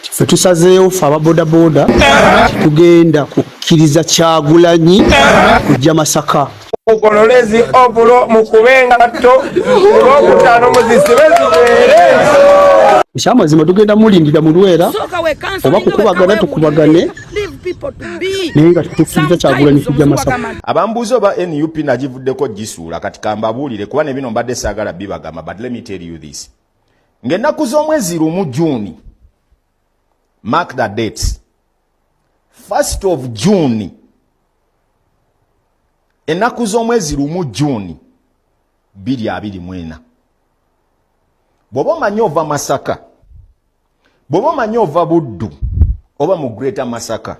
Ffe tusazeewo ffe ababodaboda tugenda kukkiriza Kyagulanyi kujja Masaka. Mugololezi obulo mukubengato olwokutaano muzisibe zibeere. Ekyamazima tugenda mulindira mu Lwera oba kukubagana tukubagane naye nga tukkiriza Kyagulanyi kujja Masaka. Abambuuza oba NUP nagivuddeko gisuula kati kambabuulire kuba ne bino mbadde saagala bibagamba, but let me tell you this. Ng'ennaku z'omwezi lumu June, mark the dates, 1st of June, ennaku z'omwezi lumu June 2024, bw'oba omanyi ova Masaka, bw'oba omanyi ova Buddu oba mu Greater Masaka,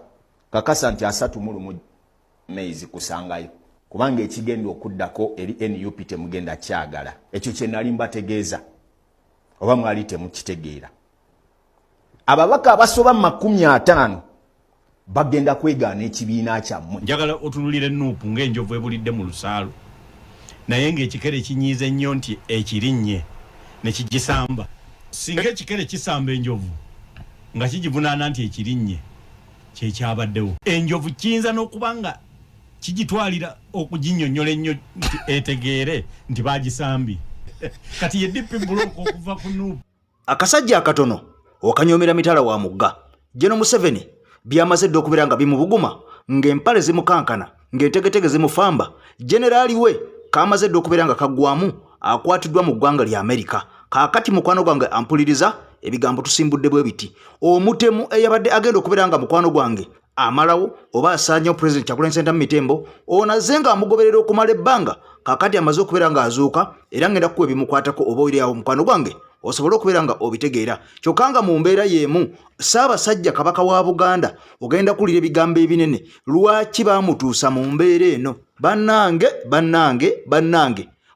kakasa nti 31 Meizi kusangayo, kubanga ekigenda okuddako eri NUP temugenda kyagala. Ekyo kye nali mbategeeza oba mwali temukitegeera. Ababaka abasoba 50 bagenda kwegaana ekibiina kyammwe. Njagala otunulire Nuupu ng'enjovu ebulidde mu lusaalu, naye ng'ekikere kinyiize nnyo nti ekirinnye ne kigisamba. Singa ekikere kisamba enjovu nga kigivunaana nti ekirinnye kyekyabaddewo, enjovu kiyinza n'okuba nga kigitwalira okuginnyonnyola ennyo nti etegeere nti baagisambye. Kati ye dippi buloko okuva ku Nuupu. Akasajja akatono okanyomera mitala wa mugga General Museveni byamaze dde okubeera nga bimubuguma, ng'empale zimukankana, ng'entegetege zimufamba. Generali we kamaze dde okubeera nga kaggwamu, akwatiddwa mu ggwanga lya Amerika. Kaakati mukwano gwange ampuliriza ebigambo tusimbudde bwe biti. Omutemu eyabadde agenda okubeera nga mukwano gwange amalawo oba asaanyawo President Kyagulanyi Ssentamu Mitembo, onaze nga amugoberera okumala ebbanga. Kaakati amaze okubeera nga azuuka era ngenda kukuwa ebimukwatako oba oli awo mukwano gwange osobola okubeera nga obitegeera. Kyokka nga mu mbeera y'emu Ssaabasajja Kabaka wa Buganda ogenda kuwulira ebigambo ebinene. Lwaki baamutuusa mu mbeera eno? Bannange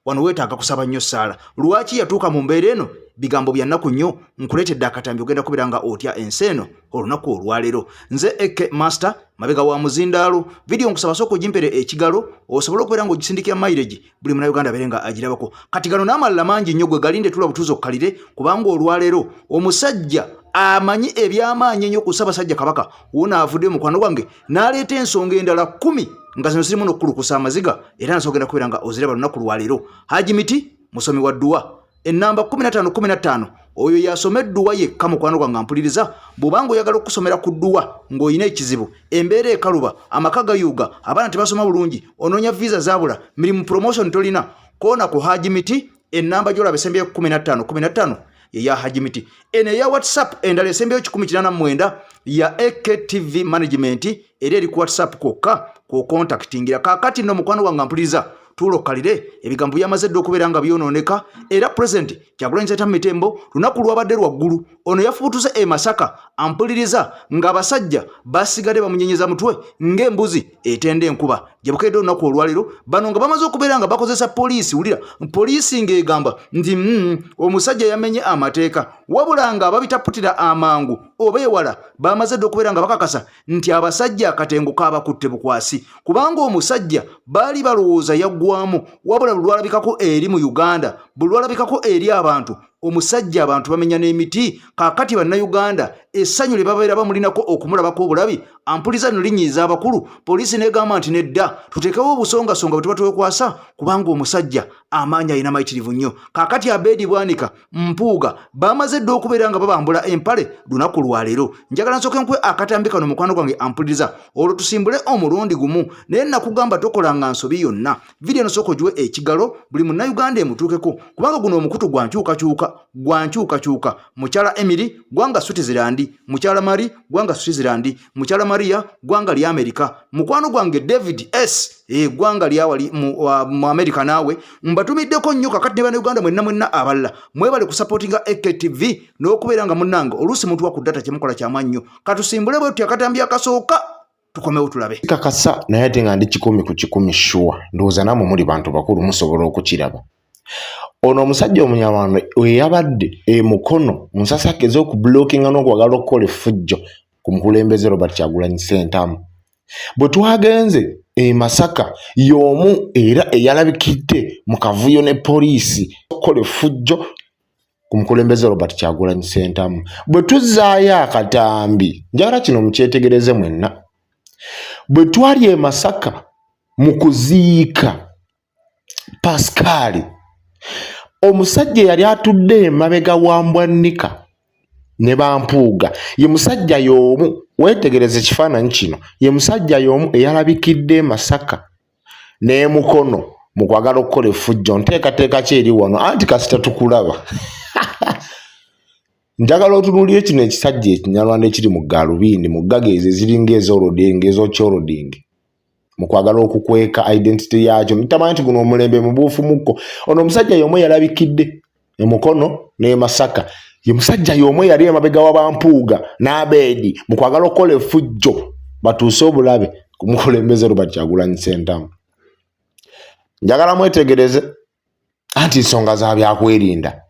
wano weetaaga kusaba nnyo ssaala. Lwaki yatuuka mu mbeera eno? Bigambo bya nnaku nnyo, nkuleetedde akatambi ogenda kubeera nga otya ensi eno olunaku olwaleero. Nze Eke Master mabega wa muzindaalo. Video nkusaba sooka ogimpere ekigalo osobola okubeera nga ogisindikira mileage buli Munnayuganda abeere nga agirabako. Kati gano n'amalala mangi nnyo gwe galinde tula butuuzi okkalire, kubanga olwaleero omusajja amanyi ebyamaanyi ennyo ku Ssaabasajja Kabaka wona avudde mukwano gwange n'aleeta ensonga endala 10 nga zino zirimu n'okukulukusa amaziga era nsogenda kubeera nga oziraba lunaku lwaleero. Haji Miti musomi wa dduwa ennamba 15 oyo yasoma edduwa yekka mukwano gwange ampuliriza. Bw'obanga oyagala okusomera ku dduwa ng'olina ekizibu, embeera ekaluba, amaka gayuuga, abaana tebasoma bulungi, onoonya visa zaabula, mirimu promotion tolina, koona ku Haji Miti ennamba gy'olaba esembyeyo 15 ya Haji Miti. Eno eya WhatsApp endala esembyeyo 189 ya AKTV Management era eri ku WhatsApp kwokka ku contactingira. Kaakati nno mukwano gwange ampuliriza tulokkalire ebigambo byamaze dde okubeera nga byonooneka era President Kyagulanyi Ssentamu Mitembo lunaku lwabadde lwaggulu ono yafubutuze e Masaka ampuliriza ng'abasajja basigadde bamunyenyeza mutwe ng'embuzi etenda enkuba. Gye bukedde olunaku olwaleero bano nga bamaze okubeera nga bakozesa poliisi. Wulira, poliisi ng'egamba nti omusajja yamenye amateeka, wabula nga babitaputira amangu oba ewala bamaze dde okubeera nga bakakasa nti abasajja akatengo kaabakutte bukwasi, kubanga omusajja baali balowooza yaggwamu, wabula bulwalabikako eri mu Uganda, bulwalabikako eri abantu. Omusajja abantu bamenya n'emiti. Kaakati bannayuganda essanyu lye babeera bamulinako okumulabako obulabi ampuliza no linyiiza abakulu. Poliisi n'egamba nti nedda tuteekewo obusongasonga bwe tuba twekwasa, kubanga omusajja amaanyi alina mayitirivu nnyo. Kaakati Abeedi Bwanika Mpuuga bamaze dde okubeera nga babambula empale lunaku lwaleero. Njagala nsooke nkwe akatambi kano mukwano gwange ampuliriza olwo tusimbule omulundi gumu, naye nakugamba tokolanga nsobi yonna. Vidiyo no sooka ogiwe ekigalo buli munnayuganda emutuukeko, kubanga guno omukutu gwankyukakyuka. Mukyala Emily gwanga Switzerland, mukyala Mari gwanga Switzerland, mukyala Maria gwanga lya Amerika, mukwano gwange David S gwanga lya wali mu Amerika. Naawe mbatumiddeko nnyo kakati ne bannayuganda mwenna abalala mwebale ku supportinga AKTV n'okubeera nga munnange oluusi muntu wa ku data kyemukola ky'amaanyi nnyo. Katusimbule bwe tutya akatambi akasooka tukomewo tulabe. Kakasa naye ate nga ndi 10 ku 10 sure ndowooza namwe muli bantu bakulu musobola okukiraba. Ono omusajja omunyamano eyabadde mukono musasake ez'okublockinga n'okwagala okukola effujjo ku mukulembeze Robert Kyagulanyi Ssentamu. Bwe twagenze Masaka y'omu era eyalabikidde mu kavuyo ne poliisi okukola effujjo ku mukulembeze Robert Kyagulanyi Ssentamu bwe tuzzaayo akatambi njagala kino mukyetegereze mwenna bwe twali e Masaka mu kuziika Pascal omusajja yali atudde emabega wa Mbwannika ne Bampuuga ye musajja y'omu weetegereze kifaananyi kino ye musajja y'omu eyalabikidde Masaka ne Mukono mu kwagala okukola effujjo nteekateeka ki eri wano anti kasita tukulaba njagala otunuulire kino ekisajja ekinyarwanda ekiri mu Gaalubindi mu ggaga ezo eziringa ez'olodingi ez'okyolodingi mu kwagala okukweka identity yakyo mutamanyi nti guno omulembe mubuufu mukko ono omusajja y'omu yalabikidde e Mukono ne Masaka ye musajja y'omu yali emabega wa Bampuuga n'Abeedi mu kwagala okukola effujjo batuuse obulabe ku mukulembeze Robert Kyagulanyi Ssentamu njagala mwetegereze anti ensonga za byakwerinda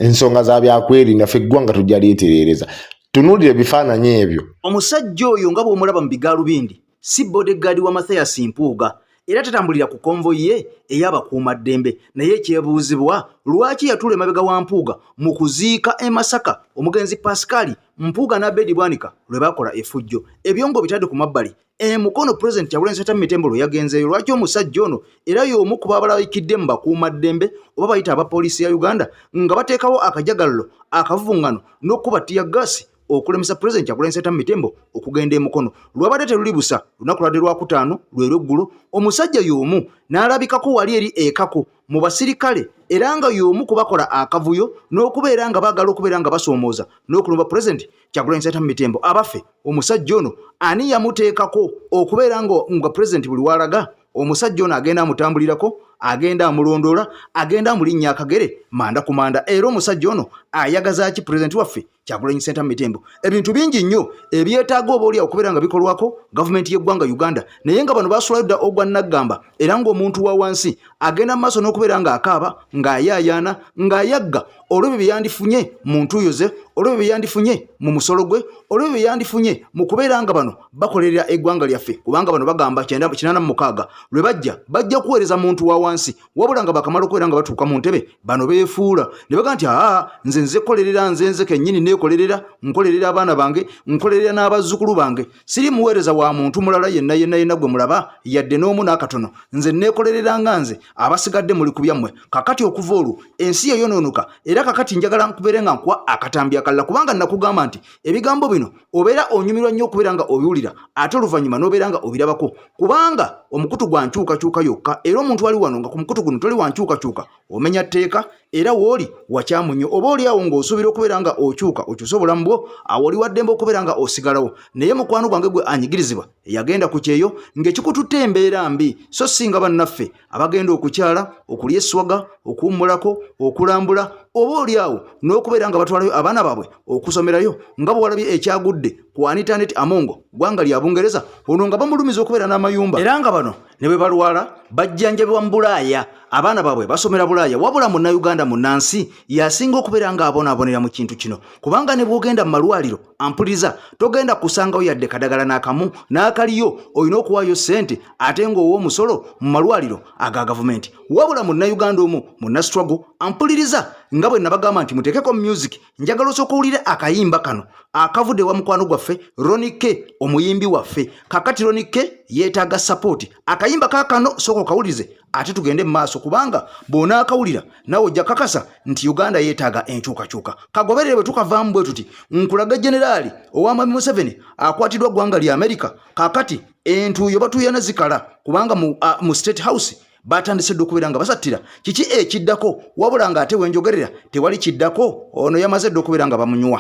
ensonga za byakwerinda ffe eggwanga tujja lyetereereza tunuulire ebifaananyi ebyo omusajja oyo nga bw'omulaba mu Bigaalubindi si bodegaadi wa Mathias Mpuuga era tatambulira ku konvoyi ye ey'abakuumaddembe naye ekyebuuzibwa lwaki yatuula emabega wa Mpuuga mu kuziika e Masaka omugenzi Pascal Mpuuga n'Abeedi Bwanika lwe bakola effujjo ebyo ngo bitadde ku mabbali Mukono President Kyagulanyi Ssentamu Mitembero yagenzeeyo lwaki omusajja ono era y'omu ku babalabikidde mu bakuumaddembe oba bayita abapoliisi ya Uganda nga bateekawo akajagalalo akavuvuŋŋano n'okkuba ttiya gaasi okulemesa President Kyagulanyi Ssentamu Mitembo okugenda e Mukono lwabadde teruli busa lunaku lwadde lwakutaano lwero eggulo omusajja y'omu n'alabikako wali eri ekako mu basirikale era nga y'omu kubakola akavuyo n'okubeera nga baagala okubeera nga basoomooza n'okulumba President Kyagulanyi Ssentamu Mitembo abaffe omusajja ono ani yamuteekako okubeera nga President buli walaga omusajja ono agenda amutambulirako agenda amulondoola agenda amulinnya akagere manda ku manda era omusajja ono ayagaza ki President waffe Kyagulanyi Ssentamu Mitembo ebintu bingi nnyo ebyetaaga oba oli okubeera nga bikolwako gavumenti y'eggwanga Uganda naye nga bano basulayo dda ogwa naggamba era ng'omuntu wa wansi agenda mu maaso n'okubeera ng'akaaba ng'ayaayaana ng'ayagga olw'ebyo bye yandifunye mu ntuuyo ze olw'ebyo bye yandifunye mu musolo gwe olw'ebyo bye yandifunye mu kubeera nga bano bakolerera eggwanga lyaffe kubanga bano bagamba 86 lwe bajja kuweereza muntu wa wansi wabula nga bakamala okubeera nga batuuka mu ntebe bano beefuula ne baga nti nze kolerera nze kennyini neekolerera nkolerera abaana bange nkolerera n'abazzukulu bange siri muweereza wa muntu mulala yenna gwe mulaba yadde n'omu n'akatono nze neekolerera nga nze abasigadde muli ku byammwe kakati okuva olwo ensi yeyonoonuka era kakati njagala nkubeere nga nkuwa akatambi akalala kubanga nakugamba nti ebigambo bino obeera onyumirwa nnyo okubeera nga obiwulira ate oluvannyuma n'obeera nga obirabako kubanga omukutu gwa nkyukakyuka yokka era omuntu wali wano nga ku mukutu guno toli wa nkyukakyuka omenya tteeka era wooli wakyamunyo oba oli awo ng'osuubira okubeera nga okyusa obulamu bwo awo oli waddembe okubeera nga osigalawo naye mukwano gwange gwe anyigirizibwa yagenda ku kyeyo ng'ekikututte embeera mbi so singa bannaffe abagenda okukyala okulya eswaga okuwummulako okulambula oba oli awo n'okubeera nga batwalayo abaana baabwe okusomerayo nga bwe walabye ekyagudde ku Anitanet Amongo ggwanga lya Bungereza ono nga bamulumiza okubeera n'amayumba era nga bano ne bwe balwala bajjanjabibwa mu Bulaaya abaana baabwe basomera Bulaaya wabula munnayuganda munnansi yasinga okubeera nga abonaabonera mu kintu kino kubanga ne bw'ogenda mu malwaliro ampuliriza togenda kusangawo yadde kadagala n'akamu n'akaliyo olina okuwaayo ssente ate ng'owa omusolo mu malwaliro aga gavumenti wabula munnayuganda omu munnastruggle ampuliriza nga bwe nabagamba nti muteekeko music njagala osooka owulire akayimba kano akavudde wa mukwano gwaffe Ronike omuyimbi waffe kakati Ronike yeetaaga support akayimba kaakano sooka okawulirize ate tugende mu maaso kubanga bw'onaakawulira nawe ojja kakasa nti Uganda yeetaaga enkyukakyuka kagoberere bwe tukavaamu bwe tuti nkulaga generaali ow'Amami Museveni akwatiddwa ggwanga lya Amerika kakati entuuyo batuuyana zikala kubanga mu State House batandise dde okubeera nga basattira kiki ekiddako wabula nga ate wenjogerera tewali kiddako ono yamaze dde okubeera nga bamunywa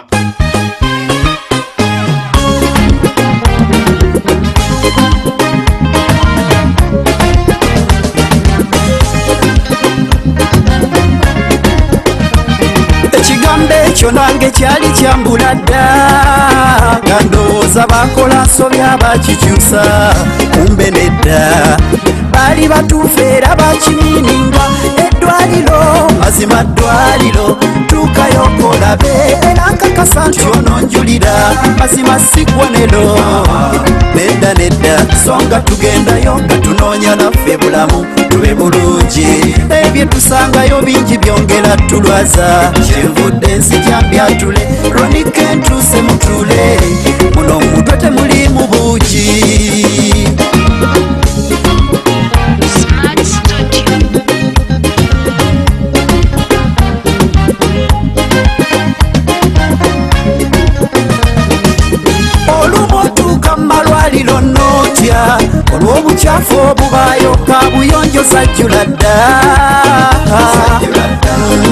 ekigambo ekyo nange kyali kyambula dda nga ndowooza bakola nsobya bakikyusa kumbe nedda baali batuufu era bakimininga. Eddwaliro mazima ddwaliro tuukayo kolabe era nkakasa nti ononjulira mazima sigwanero. Nedda nedda songa tugendayo nga tunoonya naffe bulamu tube bulungi. Ebye tusangayo bingi byongera tulwaza. Kyenvudde nzijambya tule Ronike ntuuse mutule muno mutwe temuli mu buugi. Olumotuuka malwaliro nootya olw'obukyafu obubaayo kaabuyonjo sajjula dda.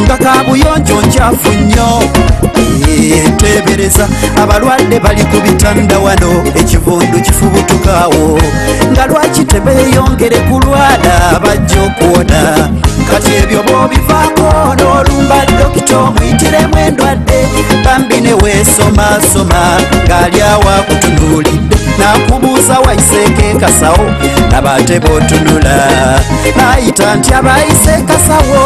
Nga kaabuyonjo nkyafu nnyo. Tebereza abalwadde bali ku bitanda wano ekivundu kifubutukaawo. Nga lwaki tebeeyongere kulwala bajja okuwona. Kati ebyo bw'obivaako n'olumba dokita omuyitiremu endwadde. Bambi ne weesomaasoma ng'ali awa kutunuulidde n'akubuuza wayiseeko ekasawo nabaate b'otunula. N'ayita nti abayise ekasawo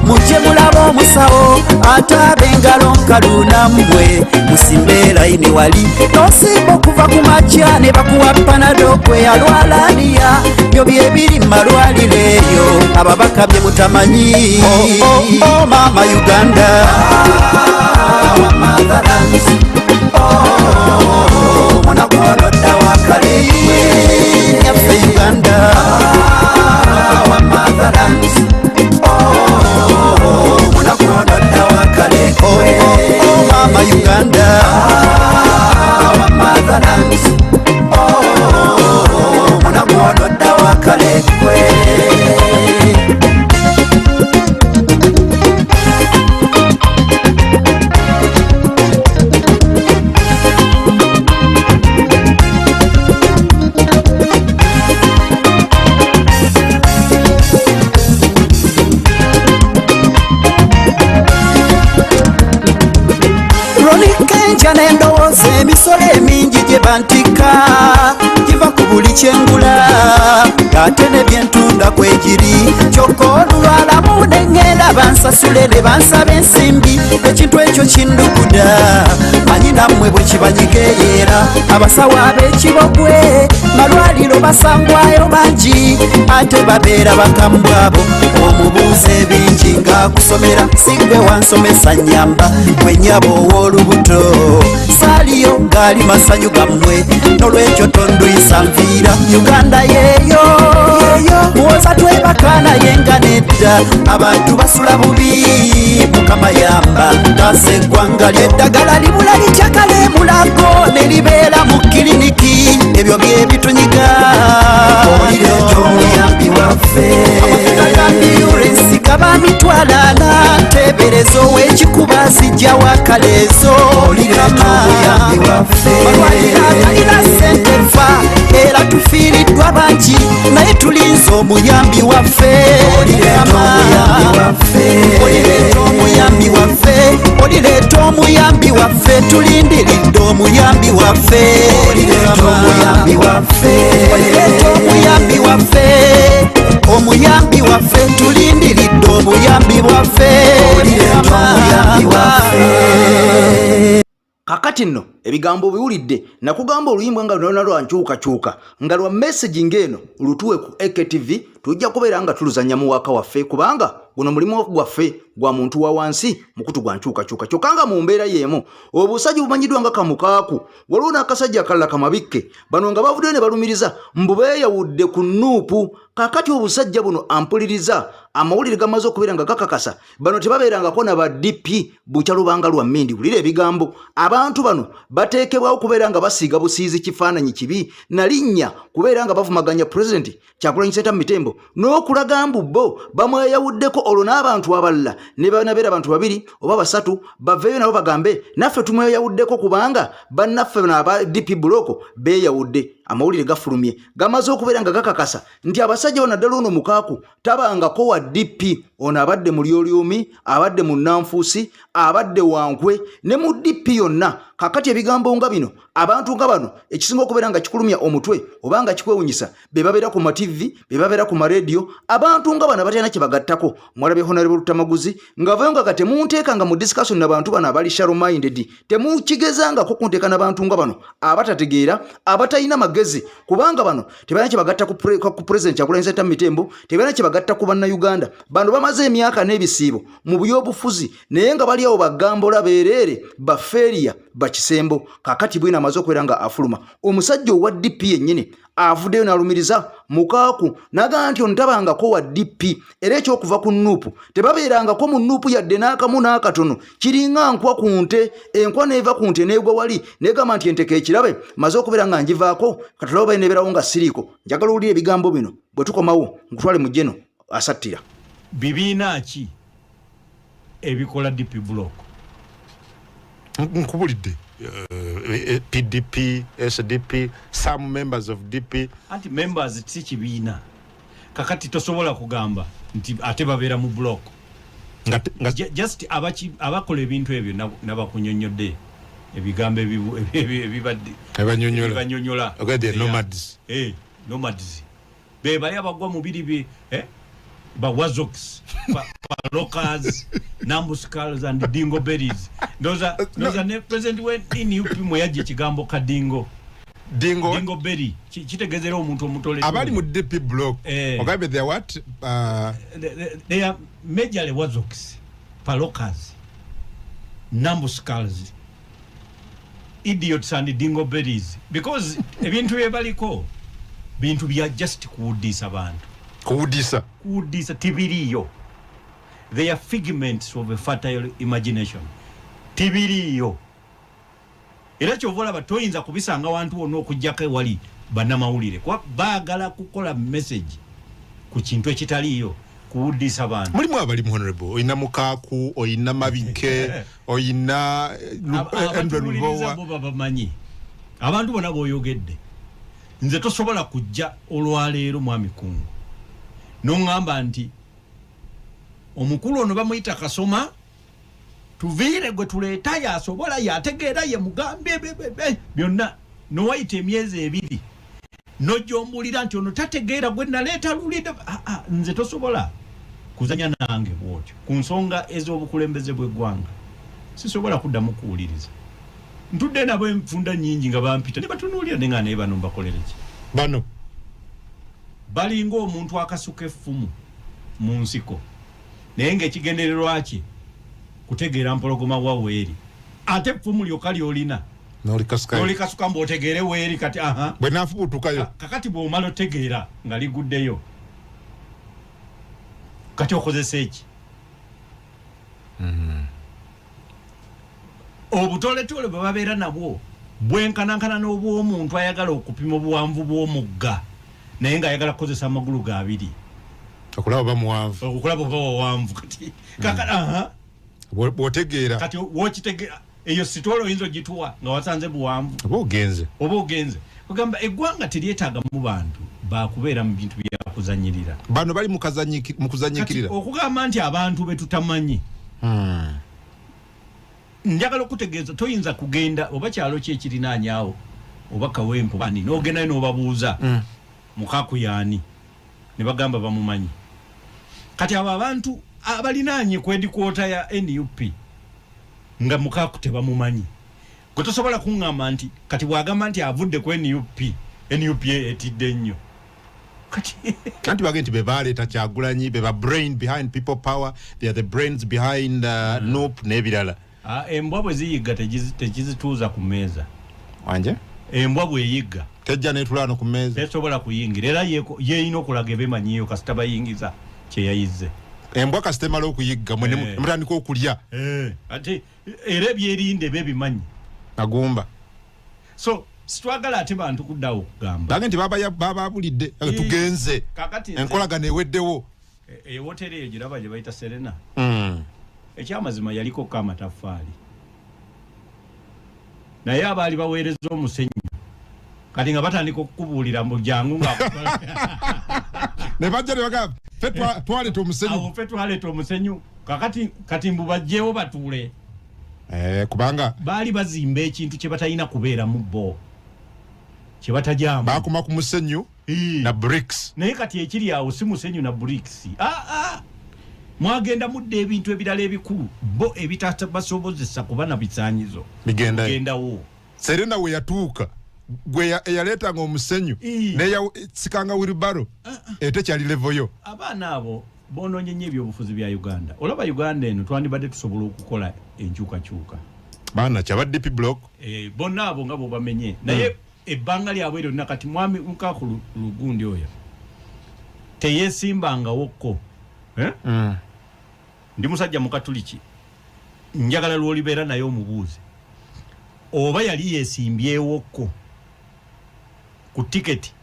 mujje mulabe omusawo ataabe engalo nkalu nammwe musimbe layini wali n'osimba okuva ku makya ne bakuwa panado gwe yalwalaniya. Byo bye biri mu malwaliro eyo ababaka bye mutamanyi. Mama Uganda munagwolodda wakale yaffe Uganda munagwolodda wakale Mama Uganda munagwolodda wakale n'endowooza emisolo emingi gye bantika giva ku buli kyengula ng'ate ne byentunda kwegiri. Kyokka olulwalamu ne ŋŋenda bansasule ne bansaba ensimbi. Ekintu ekyo kinduguda manyi nammwe bwe kibanyigeeyeera. Abasawo ab'ekibogwe malwaliro basangwayo bangi ate babeera bakamu bwabo. Omubuuza ebingi ng'akusomera sigwe wansomesa nnyamba gwe nnyabo ow'olubuto. Saliyo ngali masanyu gammwe n'olwekyo tonduyisa nviira. Uganda yeeyo muwoza twebakana yenga nedda abantu basula bubi Mukama yamba. Tase eggwanga ly'eddagala libula lityakale mulago ne libeera mu kiriniki. Ebyo bye bitunyiga olireeta omuyambi waffe. Ambulensi gaba mitwalana teebereza ow'ekikuba zijja wakaleezo. Balwalira atalina ssente nfa era tufiiriddwa bangi naye tulinze omuyambi waffe. Olireeta omuyambi waffe. Olireeta omuyambi waffe tulindiridde omuyambi waffe. Olireeta omuyambi waffe. Omuyambi waffe tulindiridde omuyambi waffe. Kakati nno ebigambo biwulidde nakugamba oluyimba nga luno nalwo nkyukakyuka nga lwa message ng'eno lutuwe ku AKTV tujja kubeera nga tuluzanya mu waka waffe kubanga guno mulimu gwaffe gwa muntu wa wansi mukutu gwa nkyukakyuka. Kyokka nga mu mbeera y'emu obusajja bumanyiddwa nga kamukaaku waliwo n'akasajja akalala kamabikke bano nga bavuddeyo ne balumiriza mbu beeyawudde ku Nuupu. Kakati obusajja buno ampuliriza amawulire gamaze okubeera nga gakakasa bano tebabeerangako na ba DP bukya lubanga lwa mmindi. Wulira ebigambo abantu bano bateekebwawo okubeera nga basiiga busiizi kifaananyi kibi na linnya kubeera nga bavumaganya Pulezidenti Kyagulanyi Ssentamu Mitembo n'okulaga mbu bo bamweyawuddeko olwo n'abantu abalala ne banabeera abantu babiri oba basatu baveeyo nabo bagambe naffe tumweyawuddeko kubanga bannaffe n'aba DP buloko beeyawudde. Amawulire gafulumye gamaze okubeera nga gakakasa nti abasajja bano ddala ono mukaaku tabangako wa DP. Ono abadde mu Lyolyoomi, abadde mu Nanfuusi, abadde Wankwe ne mu DP yonna kakati ebigambo nga bino abantu nga bano ekisinga okubeera nga kikulumya omutwe obanga kikwewunyisa be babeera ku TV be babeera ku radio abantu nga bano abatalina kye bagattako mwalabe Honorable Lutamaguzi ngavayo nga temunteekanga mu discussion n'abantu bano abali shallow minded temukigezangako kunteeka n'abantu nga bano abatategeera abatalina magezi kubanga bano tebalina kye bagatta ku president Kyagulanyi Ssentamu Mitembo tebalina kye bagatta ku bannayuganda bano bamaze emyaka n'ebisiibo mu byobufuzi naye nga bali awo bagambola beerere bafeeria bakisembo kakati bwina amaze okubeera nga afuluma omusajja owa DP yennyini avuddeyo n'alumiriza mukaaku naga nti ontabangako wa DP era ekyokuva ku nuupu tebabeerangako mu nuupu yadde n'akamu n'akatono kiringa nkwa ku nte enkwa neeva ku nte neegwa wali negamba nti enteka ekirabe maze okubeera nga ngivaako katulawo bali nebeerawo nga siriiko njagala owulira ebigambo bino bwe tukomawo nkutwale mu jeno asattira bibiina ki ebikola DP block nkubulidde PDP, SDP, some members of DP. Anti members si kibiina. Kakati tosobola kugamba nti ate babeera mu block. Just abakola ebintu ebyo nabakunyonyodde ebigambo ebibadde. Ebanyonyola. Okay, the nomads. Nomads. Be bali abagwa mu biri ba wazoks, ba lockers, Nambuscals and dingo berries. Those are present when in UP moyaje kigambo kadingo. Dingo berry. Kitegezera omuntu omutole. Abali mu DP block. Ogabe they are what? They are majorly wazoks, lockers, Nambuscals, idiots and dingo berries. Because ebintu ebaliko bintu bya just kuudisa abantu. Kudisa tibiriyo. They are figments of a fertile imagination. Tibiriyo. Era kyovola batoyinza kubisanga wantu ono okujjako ewali bannamawulire. Kwa baagala kukola message ku kintu ekitaliyo kuwudisa abantu. Mulimu abali mu Honorable. Oyina Mukaaku, oyina Mabike, oyina Lubowa. Babamanyi. Abantu bona boyogedde. Nze tosobola kujja olwaleero mwami Kungu. Nongamba nti omukulu ono bamuyita Kasoma tuviire gwe tuleeta yasobola yategeera ye mugambe byonna nowayita emyezi ebiri nojombulira nti ono tategeera gwe naleeta lulida nze tosobola kuzanya nange bwotyo ku nsonga ez'obukulembeze bw'eggwanga sisobola kuddamu kuwuliriza ntudde nabo enfunda nnyingi nga bampita ne batunuulira ne nga naye bano mbakolere ki bano balinga omuntu akasuka effumu mu nsiko naye ng'ekigendererwa kye kutegeera mpologoma wa weeri ate effumu lyokka lyolina n'olikasuka mb'otegeere weeri kati bwe naafubutukayo kakati bw'omala otegeera nga liguddeyo kati okozesa eki obutoletole bwe babeera nabwo bwenkanankana n'obw'omuntu ayagala okupima obuwanvu bw'omugga naye ng'ayagala kukozesa amagulu ga abiri okulaba bamuwanvu okulaba bawanvu kati kakati bw'otegeera kati wokitegeera eyo sitolo oyinza ogituwa nga wasanze buwanvu oba ogenze ogamba eggwanga teryetaaga mu bantu bakubeera mu bintu byakuzanyirira bano bali mu kuzanyikirira okugamba nti abantu betutamanyi njagala okutegeeza toyinza kugenda oba kyalo ki ekirinaanyaawo oba kawempo bani n'ogendayo n'obabuuza Mukakuyani ne bagamba bamumanyi kati abo abantu abalinaanye ku headquarter ya NUP nga Mukaku tebamumanyi gwe tosobola kuŋŋamba nti kati bwagamba nti avudde ku NUP etidde nnyo kati bagenda nti be baleeta Kyagulanyi be ba brain behind people power, they are the brains behind NUP n'ebirala embwa bwe ziyigga tekizituuza ku mmeeza wanje embwa bweyigga tejja netulano ku mmeeza tesobola kuyingira era yeeyina okulaga ebemanyiyo kasita bayingiza kyeyayizze embwa kasita emala okuyigga mutandika okulya ate era ebyerinde bebimanyi agumba so sitwagala ate bantu kuddawo okugamba bange nti bababulidde tugenze enkolagano eweddewo ewoteri eyo giraba gye bayita Serena ekyamazima yaliko kamataffaali naye abaali baweereza omusenyu kati nga batandika okukubuulira mu jangu nga ne bajja ne bagamba ffe twaleeta omusenyu kati mbu bajjeewo batuule Kubanga bali bazimba ekintu kye batalina kubeeramu bo. Kye batajaamu. Bakoma ku musenyu na bricks. Naye kati ekiri awo si musenyu na bricks. Mwagenda mudde ebintu ebirala ebikulu bo ebitabasobozesa kuba na bisaanyizo. Bigendawo. Serena we yatuuka. Gwe yaleetanga omusenyu neya sikanga wilibaro etekyali level yo. Abaana abo bonoonye nnyo ebyobufuzi bya Uganda. Olaba Uganda eno twandibadde tusobola okukola enkyukakyuka. Baana kyaba DP block. Bonna abo nga bo bamenye. Naye ebbanga lyabwe lyonna kati mwami Nkakulu Lugundi oyo teyeesimbanga wokko. Ndi musajja mukatuliki. Njagala lwolibeera naye omubuuze. Oba yali yeesimbyeewokko ku tiketi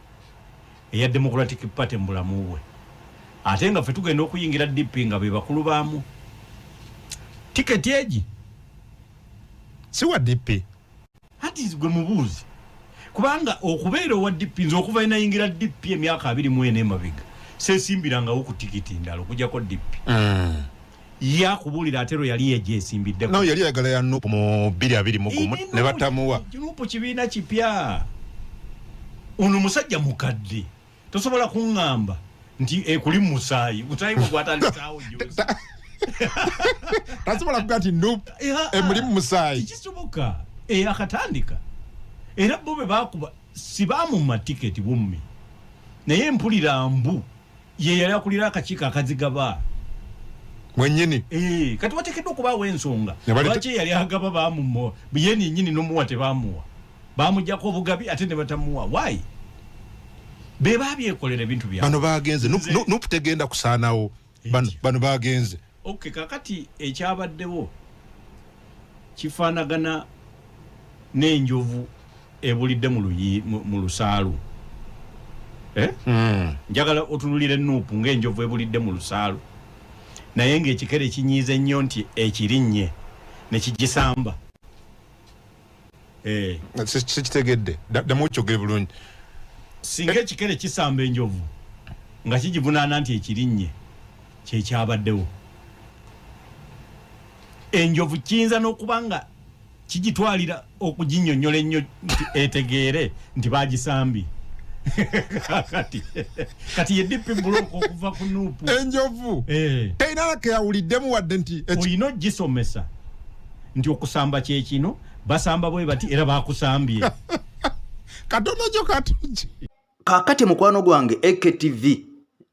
eya Democratic Party mbulamu we. Ate nga ffe tugenda okuyingira DP nga be bakulu baamu. Tiketi egi si wa DP. Hati gwe mubuuzi. Kubanga okubeera owa DP nze okuva inayingira DP emyaka 24 emabega seesimbiranga ku tiketi ndala okujjako DP. Yakubulira atero yali yeesimbidde. No yali yagala ya Nuupu mu 2021 ne batamuwa. Nuupu kibiina kipya. Ono musajja mukadde. Tosobola kuŋŋamba nti kuli musaayi. Musaayi gwe gwatandikaawo jjosi. Tasobola kuga nti Nuupu emuli musaayi. Kikisoboka. Akatandika. Era bo be baakuba si baamu matiketi bummi. Naye mpulira mbu ye yali akulira akakiiko akazigaba. Mwennyini. Kati wateekeddwa okubaawo ensonga. Lwaki yali agaba baamuwa ye nnyini n'omuwa tebaamuwa. Baamuggyako obugabi ate ne batamuwa. Why? Be baabyekolera ebintu byabwe. Bano baagenze. Nuupu tegenda kusaanawo. Bano baagenze. Okay, kakati ekyabaddewo kifaanagana n'enjovu ebulidde mu lusaalu. Njagala otunulire Nuupu ng'enjovu ebulidde mu lusaalu. Naye ng'ekikere kinyiize nnyo nti ekirinnye ne kigisamba. Sikitegedde. Ddamu okyogere bulungi. Singa ekikere kisamba enjovu nga kigivunaana nti ekirinnye kyekyabaddewo. Enjovu kiyinza n'okuba nga kigitwalira okuginnyonnyola ennyo nti etegeere nti baagisambye. Kati ye DP block okuva ku Nuupu. Enjovu. Teyina ke yawuliddemu wadde nti olina ogisomesa nti okusamba kyekino basamba bwe bati era baakusambye. Katono gyo katungi. Kakati mukwano gwange EKTV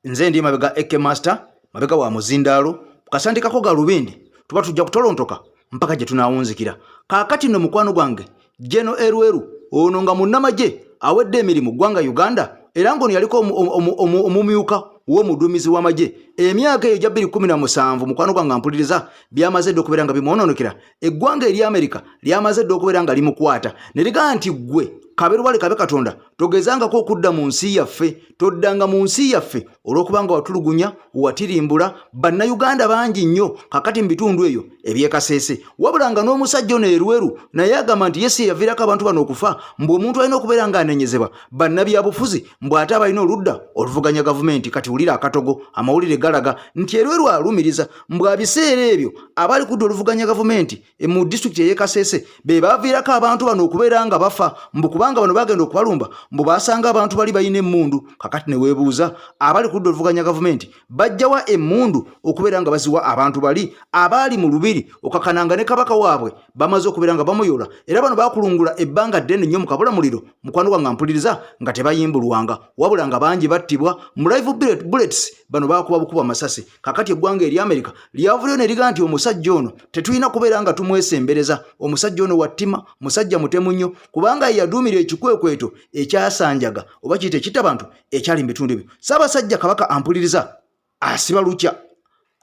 nze ndi mabega EK Master mabega wa muzindaalo kasandikako galubindi tuba tujja kutolontoka mpaka gye tunaawunzikira. Kakati no mukwano gwange Jeno Erweru ono nga munnamagye awedde emirimu ggwanga Uganda era ng'ono yaliko omumyuka w'omuduumizi w'amagye emyaka eyo gya 2017 mukwano gwange mpuliriza byamaze dde okubeera nga bimwononekera eggwanga eri Amerika lyamaze dde okubeera nga limukwata ne ligaa nti ggwe kaberuwale kabe Katonda togezangako okudda mu nsi yaffe toddanga mu nsi yaffe olw'okubanga watulugunya watirimbula bannayuganda bangi nnyo kakati mu bitundu eyo ebyekaseese wabulanga n'omusajja ono Erweru naye agamba nti yesi yaviirako abantu bano okufa mbwe omuntu alina okubeera ng'anenyezebwa bannabyabufuzi mbwe ate abalina oludda oluvuganya gavumenti kati wulira akatogo amawulire galaga nti Erweru alumiriza mbwe abiseera ebyo abali kudda oluvuganya gavumenti mu disitulikiti ey'ekaseese be baviirako abantu bano okubeera nga bafa mbwe kubanga bano bagenda okubalumba mbu basanga abantu bali bayina emmundu kakati ne weebuuza abali kudda oluvuganya gavumenti bajjawa emmundu okubeera nga baziwa abantu bali abaali mu lubiri okakananga ne kabaka waabwe bamaze okubeera nga bamuyola era bano bakulungula ebbanga ddene nnyo mu kabulamuliro mukwano gwange mpuliriza nga tebayimbulwanga wabula nga bangi battibwa mu live bullets bano bakuba bukuba amasasi kakati eggwanga eri Amerika lyavulyo ne liga nti omusajja ono tetulina kubeera nga tumwesembereza omusajja ono wattima musajja mutemu nnyo kubanga yaduumira ekikwekweto ekyasanjaga oba kiyite ekitabantu ekyali mu bitundu ebyo Ssaabasajja Kabaka ampuliriza asiba lukya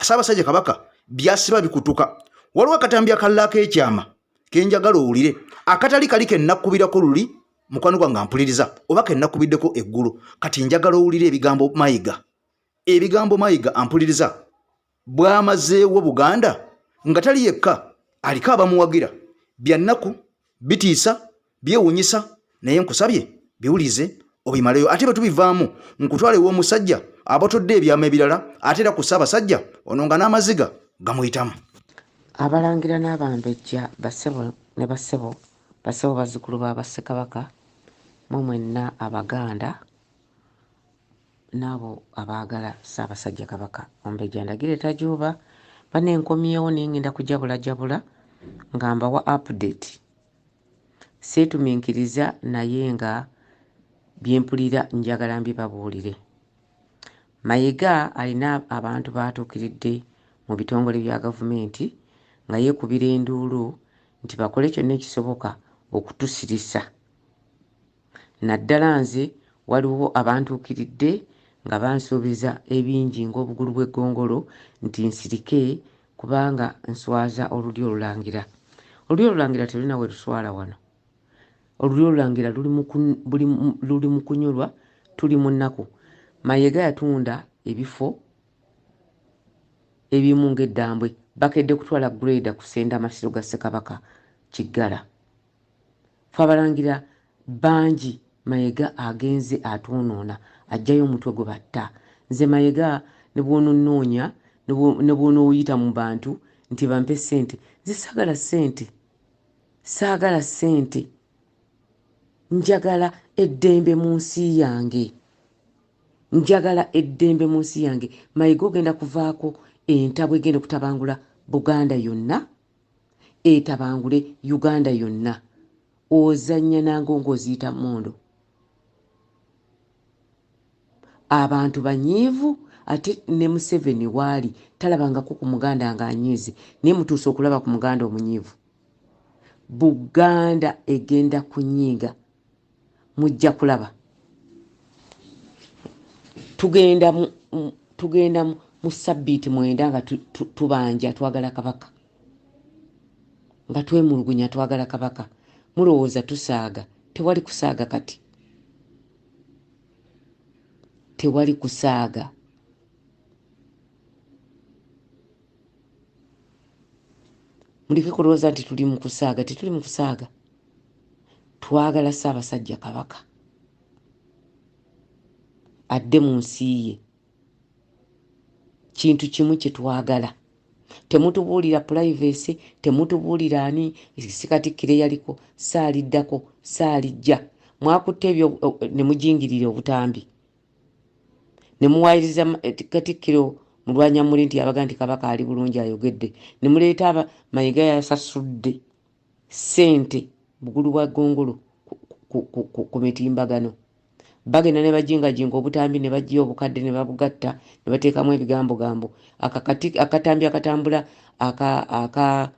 Ssaabasajja Kabaka byasiba bikutuka waliwo akatambi akallako ekyama kenjagala owulire akatali kali kennakubirako luli mukwano gwange ampuliriza oba kennakubiddeko eggulu kati njagala owulire ebigambo mayiga ampuliriza bwamazeewo Buganda nga tali yekka aliko abamuwagira byannaku bitiisa byewunyisa naye nkusabye biwulize obimaleyo ate betubivaamu nkutwale Abalangira n'abambejja basebo ne basebo bazzukulu ba Bassekabaka mu mwenna Abaganda n'abo abaagala Ssaabasajja Kabaka omumbejja ndagire tajuuba bane nkomyewo naye ngenda kujabula nga mbawa update seetuminkiriza naye nga byempulira njagala mbibabuulire. Mayiga alina abantu baatuukiridde mu bitongole bya gavumenti nga yeekubira enduulu nti bakole kyonna ekisoboka okutusirisa. Naddala nze waliwo abantuukiridde nga bansuubiza ebingi ng'obugulu bw'eggongolo nti nsirike kubanga nswaza olulyo olulangira. Olulyo olulangira terulina we luswala wano. Olulyo olulangira luli mu kunyolwa, tuli mu nnaku. Mayiga yatunda ebifo ebimu ng'eddambwe bakedde kutwala grade kusenda amasiro ga Ssekabaka Kiggala. Fe abalangira bangi Mayiga agenze atwonoona ajjayo omutwe gwe batta. Nze Mayiga ne bw'ononnoonya ne bw'onouyita mu bantu nti bampe ssente, nze saagala ssente. Njagala eddembe mu nsi yange. Mayiga ogenda kuvaako entabwe egenda kutabangula Buganda yonna, etabangule Uganda yonna. Ozannya nango ng'oziyita mondo. Abantu banyiivu ate ne Museveni waali talabangako ku Muganda ng'anyiize naye mutuuse okulaba ku Muganda omunyiivu. Buganda egenda kunyiiga. Mujja kulaba. Tugenda mu sabbiiti 9 nga tubanja twagala Kabaka. Nga twemulugunya twagala Kabaka. Mulowooza tusaaga. Tewali kusaaga kati. Tewali kusaaga. Muleke kulowooza nti tuli mu kusaaga. Tetuli mu kusaaga. Twagala Ssaabasajja Kabaka adde mu nsi ye. Kintu kimu kye twagala. Temutubuulira privacy, temutubuulira ani Katikkiro yaliko, saaliddako, saalijja. Mwakutte ebyo ne mujingirira obutambi. Ne muwaayiriza Katikkiro Mulwanyammuli nti yabaga nti Kabaka ali bulungi ayogedde. Ne muleeta Mayiga yasasudde ssente bugulu bwa ggongolo ku mitimbagano. Bagenda ne bajingajinga obutambi ne bajja obukadde ne babugatta ne bateekamu ebigambo. Akatambi akatambula aka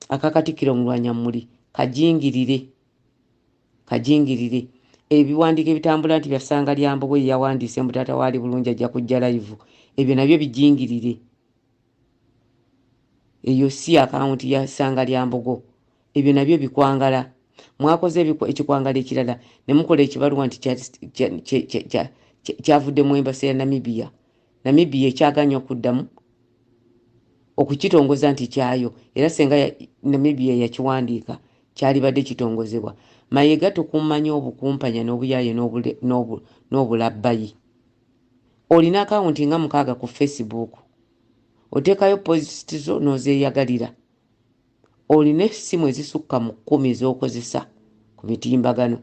Katikkiro Mulwanyammuli kajingirire. Ebiwandiiko ebitambula nti bya Ssangalyambogo ye yawandiise mbu taata waali bulungi ajja kujja live. Ebyo nabyo bijingirire. Eyo si akawunti ya Ssangalyambogo. Ebyo nabyo bikwangala. Mwakoze ekikwangala ekirala ne mukola ekibaluwa nti kyavudde mu embasi ya Namibia. Namibia ekyaganya okuddamu okukitongoza nti kyayo era senga Namibia yakiwandiika kyalibadde kitongozebwa. Mayiga tukummanya obukumpanya n'obuyaaye n'obulabbayi. Olina akawunti nga 6 ku Facebook. Oteekayo post zo n'ozeeyagalira. Olina essimu ezisukka mu 10 z'okozesa ku mitimbagano.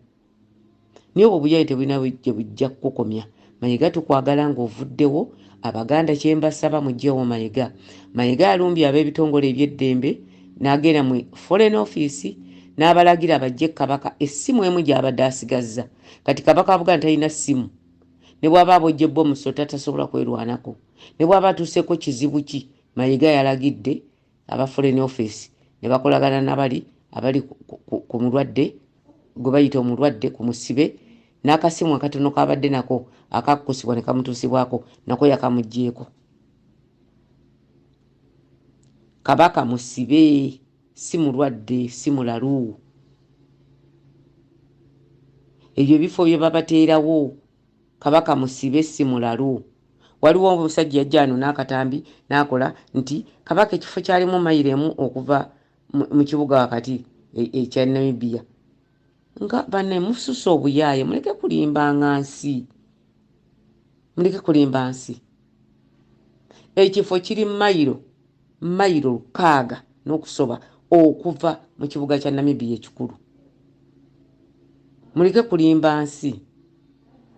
Naye obuyaaye tebulina bwe bujja kukukomya. Mayiga tukwagala ng'ovuddewo. Abaganda kye mbasaba mujjewo Mayiga. Mayiga alumbye ab'ebitongole eby'eddembe n'agenda mu Foreign Office n'abalagira bajje Kabaka essimu emu gy'abadde asigazza. Kati Kabaka avuga nti talina ssimu. Ne bw'aba abojja ebbomuso tasobola kwerwanako. Ne bw'aba atuuseeko kizibu ki, Mayiga yalagidde aba Foreign Office ne bakolagana abali ku mulwadde gwe bayita omulwadde ku musibe n'akasimu akatono kabadde nako akakkusibwa ne kamutuusibwako nako yakamuggyeko. Kabaka musibe, si mulwadde, si mulalu. Ebyo ebifo bye babateerawo Kabaka musibe, si mulalu. Waliwo omusajja yajja wano n'akatambi n'akola nti Kabaka ekifo kyalimu mayiro emu okuva mu kibuga wakati ekya Namibia. Nga banne mususa obuyaaye muleke kulimba nsi. Ekifo kiri mayiro 6 n'okusoba okuva mu kibuga kya Namibia ekikulu. Muleke kulimba nsi.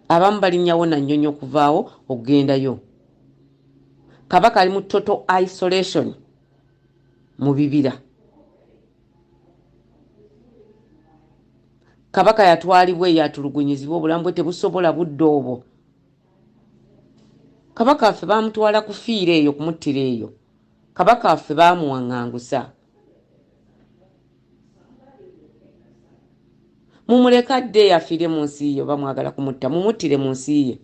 Abamu balinnyawo na nnyonyi okuvaawo okugendayo. Kabaka ali mu total isolation mu bibira. Kabaka yatwalibwa yatulugunyizibwa obulamu bwe tebusobola budde obwo. Kabaka affe bamutwala kufiira eyo kumuttira eyo. Kabaka affe bamuwaŋŋangusa. Mumuleka adde yafiire mu nsi ye bamwagala kumutta mumuttire mu nsi ye.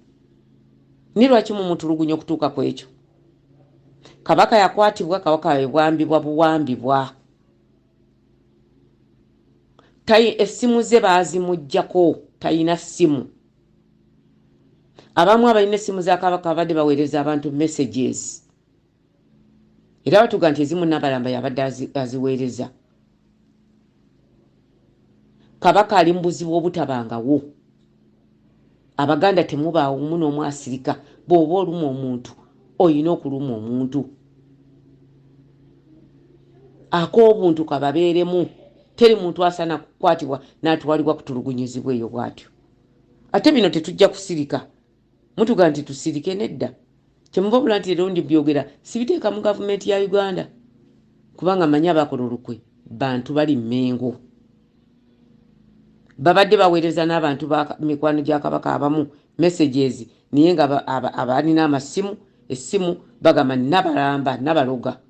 Ni lwaki mumutulugunya okutuuka ku ekyo? Kabaka yakwatibwa, kabaka webwambibwa buwambibwa. Essimu ze baazimuggyako, tayina ssimu. Abamu abalina essimu za kabaka abadde baweereza abantu messages. Era batuga nti ezimu Nabalamba yabadde aziweereza. Kabaka ali mu buzibu obutabangawo. Abaganda temubaawo muno omu asirika. Bw'oba oluma omuntu oyina okuluma omuntu. Ak'obuntu kababeeremu. Teri muntu asana kukwatibwa n'atwalibwa kutulugunyizibwa eyo bw'atyo. Ate bino tetujja kusirika. Mutuga nti tusirike nedda. Kyemuva obula nti erondi byogera sibiteeka mu gavumenti ya Uganda. Kubanga manyi abakola olukwe bantu bali Mmengo. Babadde baweereza n'abantu ba mikwano gya kabaka abamu messages niye nga abalina amasimu essimu bagamba Nabalamba Nabaloga.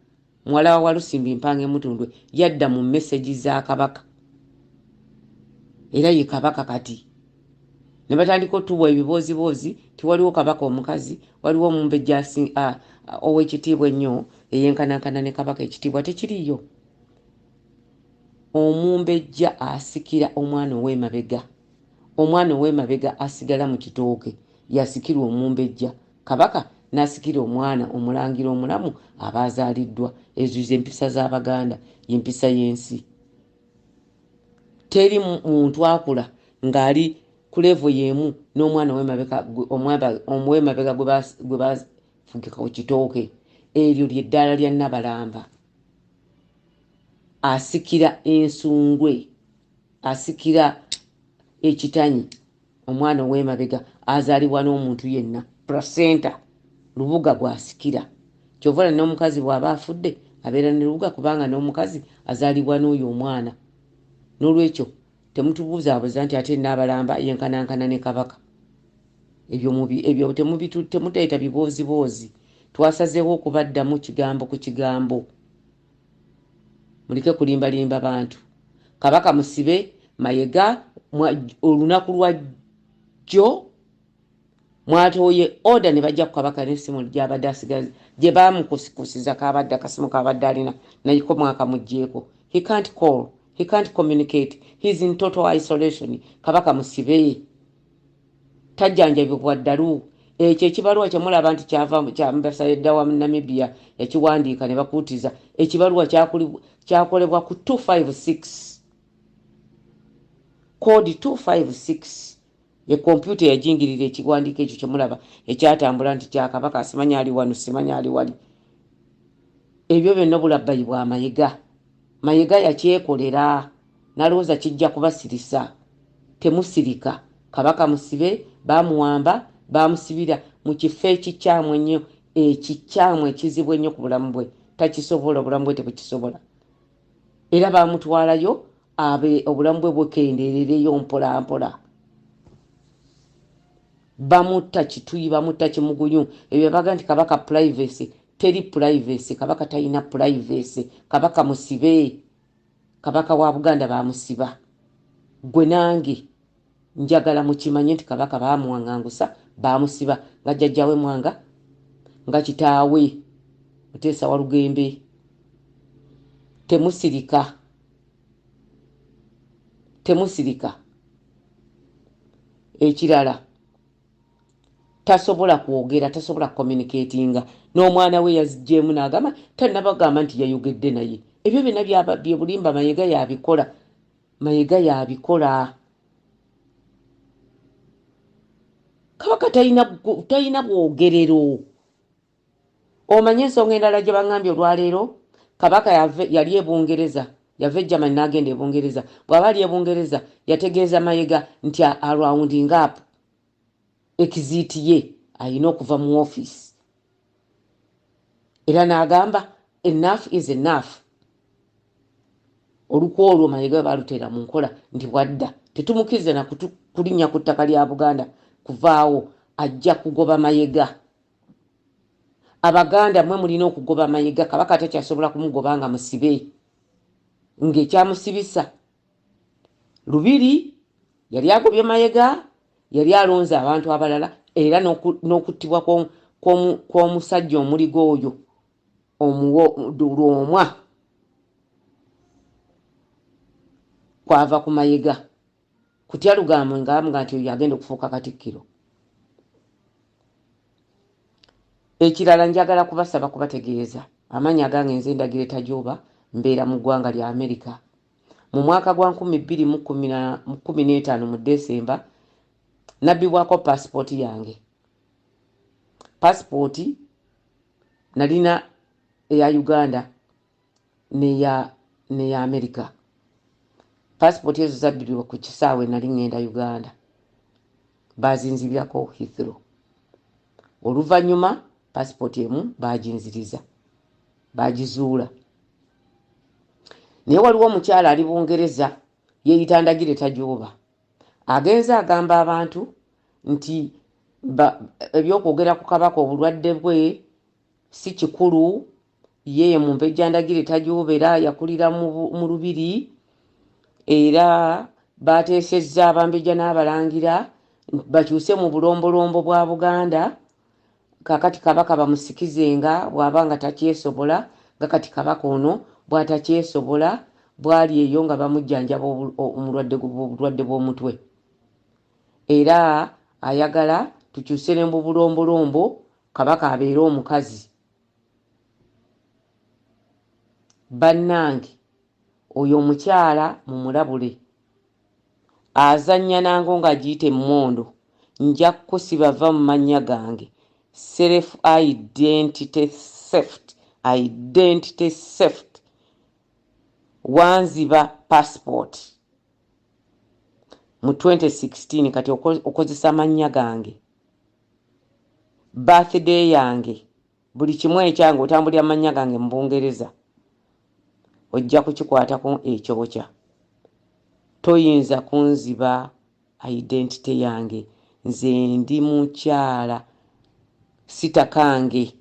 Mwala wa Walusimbi Mpange Mutundwe yadda mu messages za kabaka. Era ye kabaka kati. Ne batandika otuwa ebiboozibozi tiwaliwo kabaka omukazi, waliwo Omumbejja ow'ekitiibwa ennyo eyenkanankana ne kabaka ekitiibwa tekiriyo. Omumbejja asikira omwana ow'emabega. Omwana ow'emabega asigala mu kitooke. Yasikirwa omumbejja. Kabaka n'asikira omwana omulangira omulamu abazaaliddwa. Ezo empisa z'Abaganda y'empisa y'ensi. Teri muntu akula ng'ali ku level y'emu n'omwana ow'emabega gwe baafugika ku kitooke. Eryo ly'eddaala lya Nabalamba. Asikira ensungwe, asikira ekitanyi. Omwana ow'emabega azaalibwa n'omuntu yenna. Placenta lubuga gwasikira. Kyovula n'omukazi bw'aba afudde abeera ne lubuga kubanga n'omukazi azaalibwa n'oyo omwana. N'olwekyo temutubuuzaabuuza nti ate Nabalamba yenkanankana ne kabaka. Ebyo temuteeta biboozibozi. Twasazeewo okubaddamu kigambo ku kigambo. Mulike kulimbalimba bantu. Kabaka musibe Mayiga olunaku lwa jjo mwatooye order ne bajja ku kabaka n'essimu gy'abadde asigaza gye baamukusikusiza kabadde akasimu kabadde alina nayiko mwaka mugjeeko. He can't call, he can't communicate, he's in total isolation. Kabaka musibe tajjanjabibwa ddalu. Ekyo ekibaluwa kyemulaba nti kyava kya ambassador wa Namibia ekiwandiika ne bakuutiza ekibaluwa kyakolebwa ku 256 code 256 ye computer yajingirira ekiwandiika ekyo kyemulaba ekyatambula nti kya kabaka asimanya ali wano simanya ali wali. Ebyo byonna bulabbayi bwa Mayiga. Mayiga yakyekolera nalowooza kijja kubasirisa. Temusirika. Kabaka musibe bamuwamba bamusibira mu kifo ekikyamu ennyo, ekikyamu ekizibu ennyo ku bulamu bwe. Takisobola, obulamu bwe tebukisobola. Era bamutwalayo obulamu bwe bukendeerereyo mpola mpola. Bamutta kituyi, bamutta kimugunyu. Ebyo baga nti kabaka privacy. Teri privacy. Kabaka talina privacy. Kabaka musibe. Kabaka wa Buganda bamusiba. Gwe nange njagala mukimanye nti kabaka baamuwaŋŋangusa baamusiba nga jjajjaawe Mwanga nga kitaawe Muteesa wa Lugembe. Temusirika. Temusirika. Ekirala tasobola kwogera, tasobola communicatinga. N'omwana we yazijjeemu n'agamba tannabagamba nti yayogedde naye. Ebyo byonna bye bulimba Mayiga yabikola. Mayiga yabikola. Kabaka talina bwogerero. Omanye ensonga endala gye baŋŋambye olwaleero kabaka yali ebungereza yave Germany n'agenda ebungereza bw'aba ali ebungereza yategeeza Mayiga nti rounding up ekiziti ye ayina okuva mu office era n'agamba enough is enough. Olukwo olwo Mayiga baalutera mu nkola nti wadda tetumukize na kulinnya ku ttaka lya Buganda kuvaawo ajja kugoba Mayiga. Abaganda mwe mulina okugoba Mayiga, kabaka takyasobola kumugoba nga musibe ng'ekyamusibisa Lubiri yali agobye Mayiga, yali alonze abantu abalala era n'okuttibwa kw'omusajja omuligo oyo Lwomwa kwava ku Mayiga kutya lugambo ngaamuga nti oyo agenda okufuuka Katikkiro. Ekirala njagala kubasaba kubategeeza amannya gange nze Ndagire Tajuba mbeera mu ggwanga lya Amerika. Mu mwaka gwa 2015 mu Desemba nabbibwako passport yange. Passport nalina eya Uganda neya Amerika. Passport ezo zabbirirwa ku kisaawe nali ngenda Uganda. Bazinzibyako Heathrow. Oluvannyuma passport emu baginziriza bagizuula. Naye waliwo omukyala ali Bungereza yeeyita Ndagire Tajuba agenza agamba abantu nti ebyokwogera ku kabaka obulwadde bwe si kikulu, yeye Mumbejja Ndagire Tajuba era yakulira mu Lubiri era bateesezza Abambejja n'Abalangira bakyuse mu bulombolombo bwa Buganda. Kakati kabaka bamusikizenga bw'abanga takyesobola nga kati kabaka ono bw'atakyesobola bwali eyo nga bamujjanjaba obulwadde bw'omutwe era ayagala tukyuse ne mu bulombolombo kabaka abeere omukazi. Bannange oyo omukyala mumulabule azannya nango ng'agiyita emmondo nja kukusiba va mu mannya gange. Self identity theft wanziba passport mu 2016 kati okozesa mannya gange, birthday yange, buli kimu ekyange otambulira mannya gange mu Bungereza ojja kukikwatako ekyokya. Toyinza kunziba identity yange, nze ndi mukyala Sitakange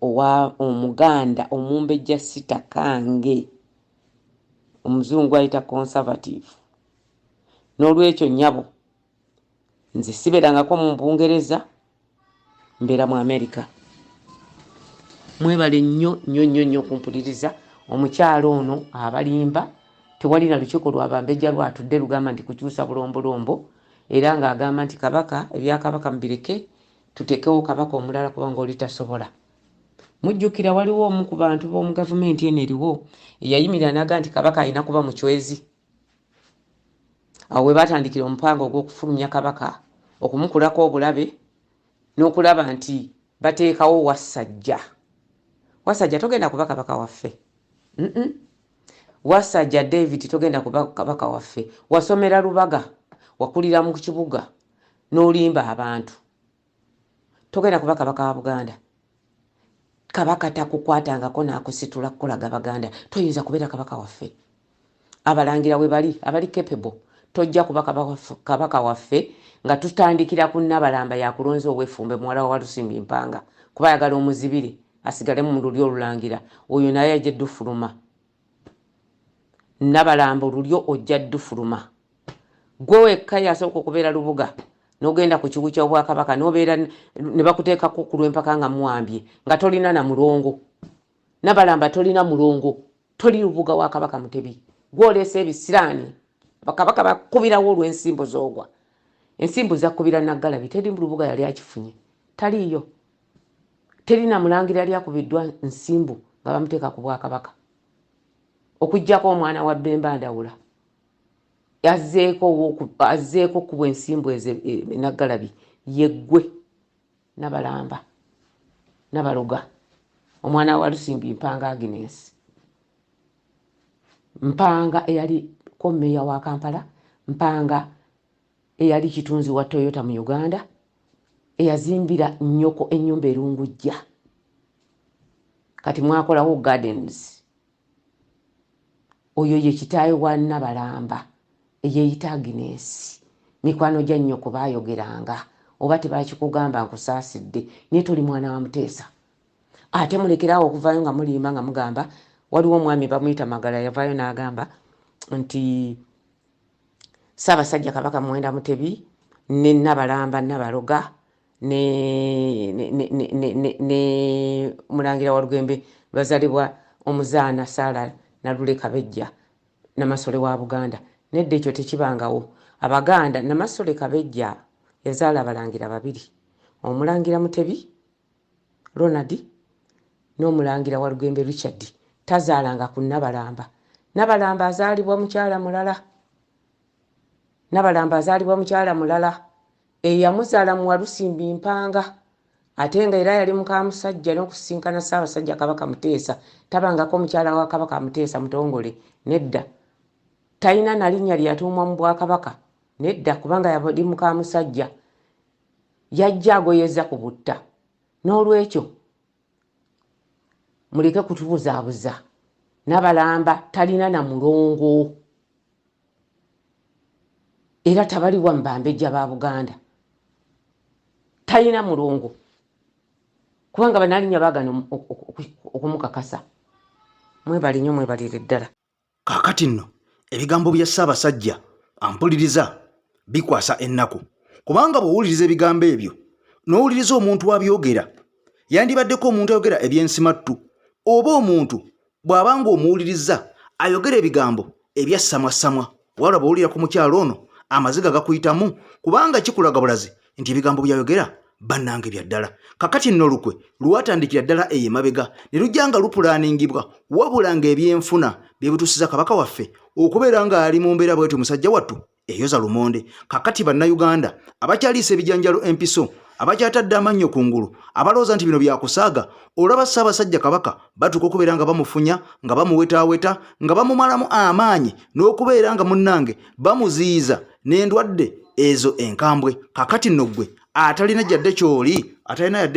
owa Omuganda Omumbejja Sitakange, Omuzungu ayita conservative. N'olwekyo nnyabo nze siberangako mu Bungereza, mbeera mu Amerika. Mwebale nnyo kumpuliriza. Omukyalo ono abalimba tewali na lukiiko lwa Bambejja lwatudde lugamba nti kukyusa bulombolombo era ng'agamba nti kabaka ebyakabaka mbireke tutekewo kabaka omulala kubanga oli tasobola. Mujjukira waliwo omu ku bantu b'omu gavumenti eno eriwo eyayimira n'aga nti kabaka alina kuba mucwezi. Awo we batandikira omupango ogw'okufulumya kabaka, okumukulako obulabe n'okulaba nti bateekawo Wasajja. Wasajja togenda kuba kabaka waffe. Wasajja David togenda kuba kabaka waffe. Wasomera Lubaga, wakulira mu kibuga n'olimba abantu. Togenda kuba kabaka wa Buganda. Kabaka takukwatangako n'akusitula kukolaga Baganda. Toyinza kubeera kabaka waffe. Abalangira we bali, abali capable. Tojja kuba kabaka waffe nga tutandikira ku Nnabalamba yakulonze ow'effumbe muwala wa Walusimbi Mpanga kuba ayagala omuzibire asigale mu lulyo olulangira. Oyo naye ajja ddufuluma. Nnabalamba olulyo ojja ddufuluma. Gwe wekka yasooka okubeera Lubuga n'ogenda ku kiwu ky'Obwakabaka n'obeera ne bakuteekako ku lw'empaka nga muwambye nga tolina na mulongo. Nnabalamba tolina mulongo, toli Lubuga wa Kabaka Mutebi. Gwe oleese ebisiraani bakabaka bakubirawo olw'ensimbu z'ogwa. Ensimbu zakkubira Naggalabi, teri Lubuga yali akifunye, taliiyo. Teri na Mulangira yali akubiddwa nsimbu nga bamuteeka ku Bwakabaka. Okuggyako omwana wa Bemba Ndawula azzeeko ku bw'ensimbu ezo Naggalabi yeggwe Nabalamba Nabaloga omwana wa Lusimbi Mpanga Agnes Mpanga eyali meya wa Kampala, Mpanga eyali kitunzi wa Toyota mu Uganda, eyazimbira nnyoko ennyumba erungujja. Kati mwakolawo gardens. Oyo ye kitaawe wa Nabalamba eyeyita Agnes. Mikwano gya nnyoko baayogeranga oba tebakikugamba nkusaasidde naye toli mwana wa Muteesa. Ate mulekerawo okuvaayo nga mulimba nga mugamba waliwo omwami bamuyita Magala yavaayo n'agamba nti Ssaabasajja Kabaka Muwenda Mutebi ne Nabalamba Nabaloga ne Mulangira wa Lugembe bazalibwa omuzaana Saala Nalule Kabejja Namasole wa Buganda. Nedda ekyo tekibangawo. Abaganda Namasole Kabejja yazaala abalangira babiri, Omulangira Mutebi Ronald n'Omulangira wa Lugembe Richard. Tazaalanga ku Nabalamba. Nabalamba azaalibwa mukyala mulala. Nabalamba azaalibwa mukyala mulala. Eyamuzaala mu Walusimbi Mpanga. Ate nga era yali muka musajja n'okusinkana Ssaabasajja Kabaka Muteesa. Tabangako mukyala wa Kabaka Muteesa Mutongole. Nedda. Talina na linnya lyatuumwa mu Bwakabaka. Nedda kubanga yali muka musajja. Yajja agoyeza ku butta. N'olwekyo muleke kutubuzaabuza. Nabalamba talina na mulongo. Era tabaliwa Mbambejja ba Buganda. Talina mulongo. Kubanga banalinya bagana okumukakasa. Mwebali nnyo mwebalire ddala. Kaakati nno ebigambo bya Ssaabasajja ampuliriza bikwasa ennaku. Kubanga bw'owuliriza ebigambo ebyo n'owuliriza omuntu abyogera, yandibaddeko omuntu ayogera ebyensimattu oba omuntu bw'abanga omuwuliriza ayogera ebigambo ebyassamwassamwa wala bw'owulira ku mukyalo ono amaziga gakuyitamu kubanga kikulaga bulazi nti ebigambo byayogera bannange bya ddala. Kakati nno lukwe lwatandikira ddala eyo emabega ne lujja nga lupulaaningibwa wabula ng'ebyenfuna bye bituusiza kabaka waffe okubeera nga ali mu mbeera bwetyo musajja wattu eyoza lumonde. Kakati bannayuganda abakyaliisa ebijanjalo empiso abakyatadde amannyo ku ngulu abalowooza nti bino byakusaaga olaba Ssaabasajja Kabaka batuuka okubeera nga bamufunya nga bamuwetaaweta nga bamumalamu amaanyi n'okubeera nga munnange bamuziyiza n'endwadde ezo enkambwe. Kakati nno ggwe atalina yadde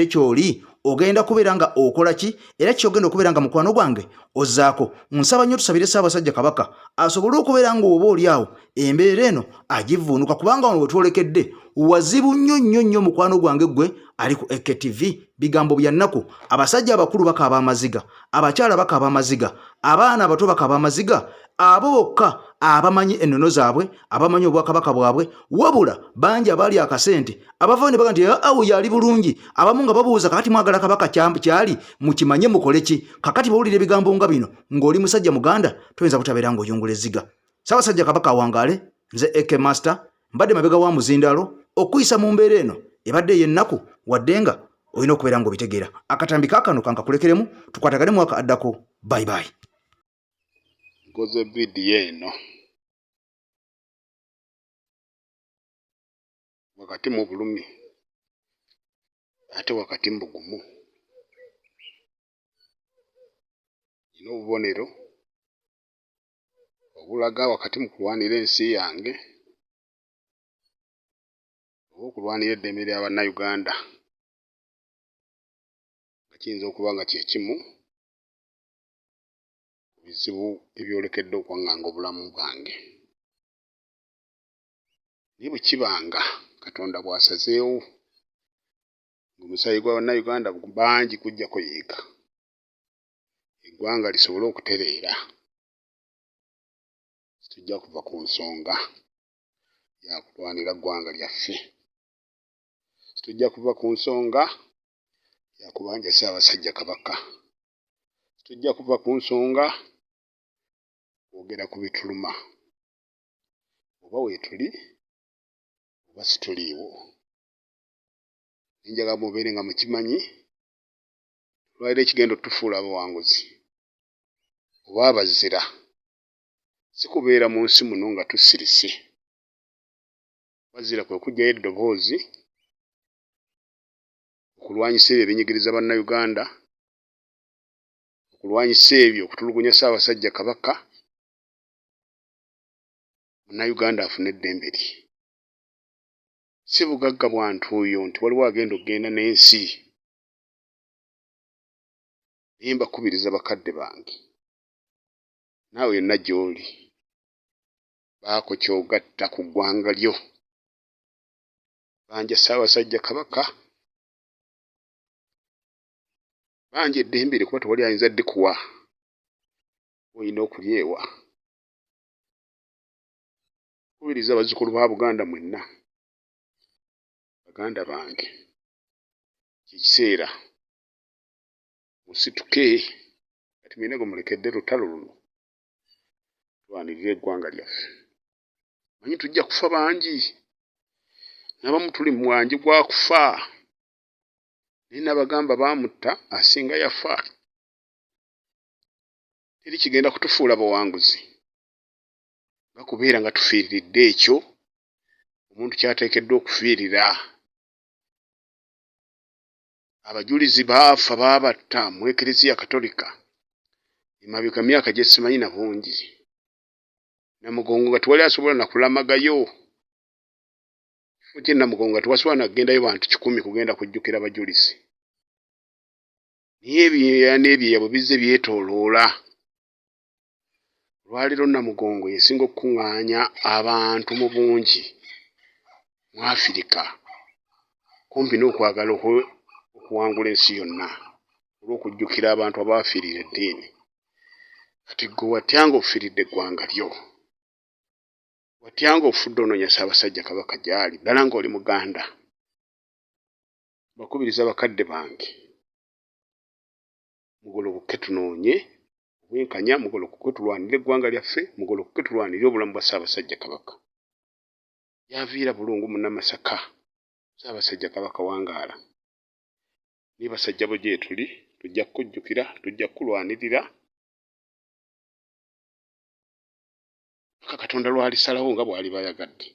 kyoli ogenda kubeera nga okola ki era kyogenda okubeera nga mukwano gwange ozzaako. Nsaba nnyo tusabire Ssaabasajja Kabaka asobole okubeera nga oba oli awo embeera eno agivvuunuka kubanga wano wetwolekedde wazibu nnyo mukwano gwange gwe ali ku EKTV. Bigambo bya nnaku. Abasajja abakulu bakaaba amaziga, abakyala bakaaba amaziga, abaana abato bakaaba amaziga, abo bokka abamanyi ennono zaabwe abamanyi obwakabaka bwabwe wabula bangi abaali akasente abavaayo ne baga nti awo yali bulungi. Abamu nga babuuza kakati mwagala kabaka kyali mukimanye mukole ki? Kakati bawulira ebigambo nga bino ng'oli musajja muganda toyinza butabeera ng'oyungula ezziga. Ssaabasajja Kabaka awangaale. Nze AK Master mbadde mabega wa muzindaalo okuyisa mu mbeera eno ebadde ey'ennaku wadde nga olina okubeera ng'obitegeera. Akatambi kaakano kankakulekeremu tukwatagane mwaka addako. Bye bye. Goze vidiyo eno wakati mu bulumi ate wakati mu bugumu. Ino obubonero obulaga wakati mu kulwanira ensi yange oba okulwanira eddembe lya bannayuganda nga kiyinza okuba nga kye kimu bizibu ebyolekedde okwaŋŋanga obulamu bwange. Naye bwe kibanga Katonda bw'asazeewo ng'omusaayi gwa bannayuganda bangi kujja kuyiika eggwanga lisobole okutereera, tujja kuva ku nsonga ya kulwanira ggwanga lyaffe, tujja kuva ku nsonga ya kubanja Ssaabasajja Kabaka, tujja kuva ku nsonga kwogera ku bituluma oba weetuli oba situliiwo. Njagala mubeere nga mukimanyi lwaliro ekigenda otufuula abawanguzi oba abazira si kubeera mu nsi muno nga tusirise. Wazira kwe kuggyayo eddoboozi okulwanyisa ebyo ebinyigiriza bannayuganda, okulwanyisa ebyo okutulugunya Ssaabasajja Kabaka Munnayuganda afune eddembe lye. Si bugagga bwantu oyo nti waliwo agenda okgenda n'ensi. Naye mbakubiriza bakadde bange, naawe yenna gy'oli, baako ky'ogatta ku ggwanga lyo. Banja Ssaabasajja Kabaka, banja eddembe lye kuba tewali ayinza ddikuwa, olina okulyewa. Kubiriza abazzukulu ba Buganda mwenna, baganda bange, kikiseera musituke kati mwinago mulekedde lutalo luno tulwanirire eggwanga lyaffe. Manyi tujja kufa bangi, n'abamu tuli mu mwanji gwa kufa, naye n'abagamba baamutta asinga yafa. Teri kigenda kutufuula bawanguzi nga kubeera nga tufiiriridde ekyo omuntu ky'ateekeddwa okufiirira. Abajulizi baafa baabatta mu Eklezia Katolika emabega myaka gye simanyi na bungi. Namugongo nga tewali asobola na kulamagayo. Kifo kye Namugongo nga tewasobola na kugendayo bantu 100 kugenda kujjukira abajulizi. Naye ebyeya n'ebyeya bwe bizze byetooloola. Olwaleero Namugongo yesinga okuŋŋaanya abantu mu bungi mu Afirika, kumpi n'okwagala okuwangula ensi yonna olw'okujjukira abantu abaafiirira eddiini. Kati gwe watyanga ofiiridde eggwanga lyo, watyanga ofudde onoonya Ssaabasajja Kabaka gy'ali, ddala ng'oli Muganda. Bakubiriza bakadde bange, mugolokoke tunoonye obwenkanya, mugolokoke tulwanire eggwanga lyaffe, mugolokoke tulwanire obulamu bwa Ssaabasajja Kabaka. Yaviira bulungu Munnamasaka, Ssaabasajja Kabaka wangaala. Ni basajja bo gye tuli, tujja kukujjukira, tujja kukulwanirira. Katonda lw'alisalawo nga bw'ali bayagadde.